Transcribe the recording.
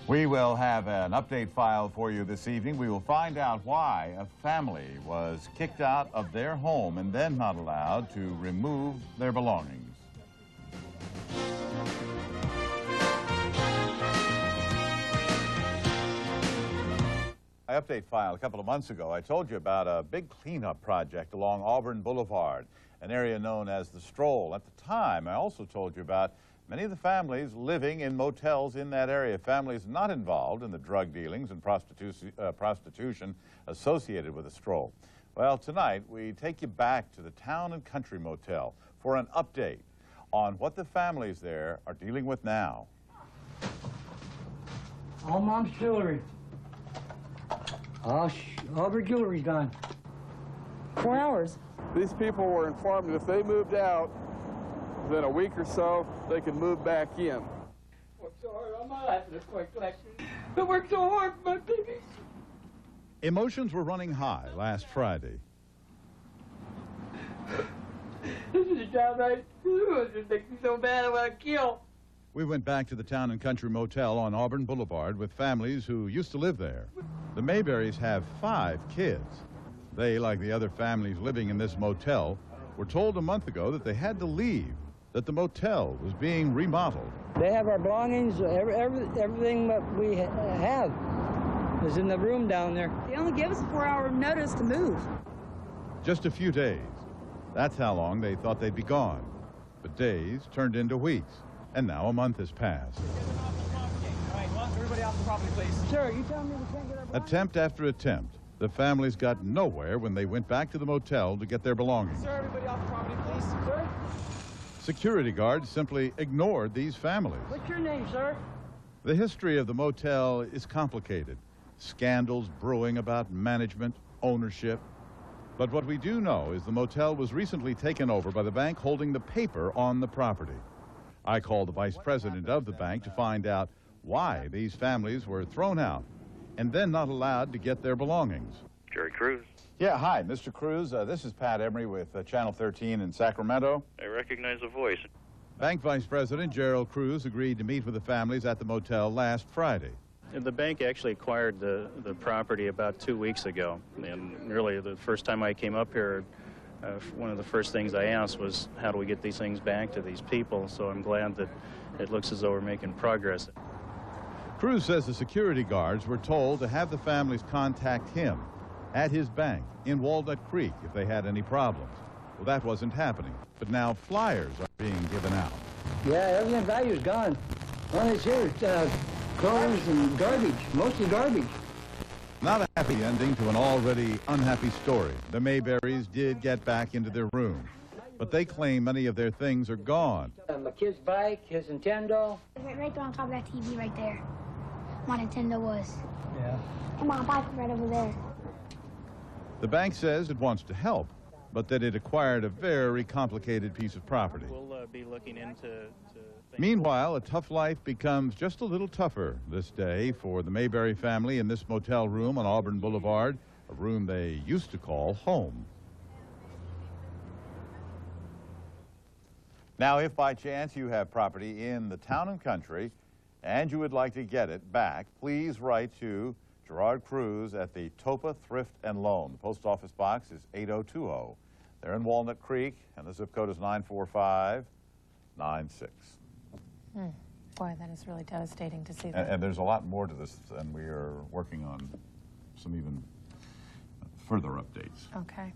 We will have an update file for you this evening. We will find out why a family was kicked out of their home and then not allowed to remove their belongings. My update file a couple of months ago, I told you about a big cleanup project along Auburn Boulevard, an area known as the Stroll. At the time, I also told you about many of the families living in motels in that area, families not involved in the drug dealings and prostitution associated with the Stroll. Well, tonight we take you back to the Town and Country Motel for an update on what the families there are dealing with now. All Mom's jewelry. All her jewelry's gone. 4 hours. These people were informed that if they moved out, within a week or so, they could move back in. Worked so hard on my life in this point collection. I worked so hard for my babies. Emotions were running high last Friday. This is downright. This just makes me so bad I want to kill. We went back to the Town and Country Motel on Auburn Boulevard with families who used to live there. The Mayberrys have 5 kids. They, like the other families living in this motel, were told a month ago that they had to leave, that the motel was being remodeled. They have our belongings, everything that we have is in the room down there. They only gave us a 4-hour notice to move. Just a few days. That's how long they thought they'd be gone. But days turned into weeks, and now a month has passed. Everybody off the property, please. Sir, you tell me we can't get our belongings? Attempt after attempt. The families got nowhere when they went back to the motel to get their belongings. Sir, everybody off the property, please. Sir? Security guards simply ignored these families. What's your name, sir? The history of the motel is complicated. Scandals brewing about management, ownership. But what we do know is the motel was recently taken over by the bank holding the paper on the property. I called the vice president of the bank to find out why these families were thrown out and then not allowed to get their belongings. Jerry Cruz. Yeah, hi, Mr. Cruz. This is Pat Emery with Channel 13 in Sacramento. I recognize the voice. Bank Vice President Gerald Cruz agreed to meet with the families at the motel last Friday. The bank actually acquired the property about 2 weeks ago. And really, the first time I came up here, one of the first things I asked was, how do we get these things back to these people? So I'm glad that it looks as though we're making progress. Cruz says the security guards were told to have the families contact him at his bank in Walnut Creek if they had any problems. Well, that wasn't happening, but now flyers are being given out. Yeah, everything value is gone. All that's here is clothes and garbage, mostly garbage. Not a happy ending to an already unhappy story. The Mayberrys did get back into their room, but they claim many of their things are gone. My kid's bike, his Nintendo. Right there on top of that TV right there. My Nintendo was. Yeah. And my bike right over there. The bank says it wants to help, but that it acquired a very complicated piece of property. We'll be looking into Meanwhile, a tough life becomes just a little tougher this day for the Mayberry family in this motel room on Auburn Boulevard, a room they used to call home. Now, if by chance you have property in the Town and Country and you would like to get it back, please write to Gerard Cruz at the Topa Thrift and Loan. The post office box is 8020. They're in Walnut Creek, and the zip code is 94596. Boy, that is really devastating to see that. And there's a lot more to this, and we are working on some even further updates. Okay.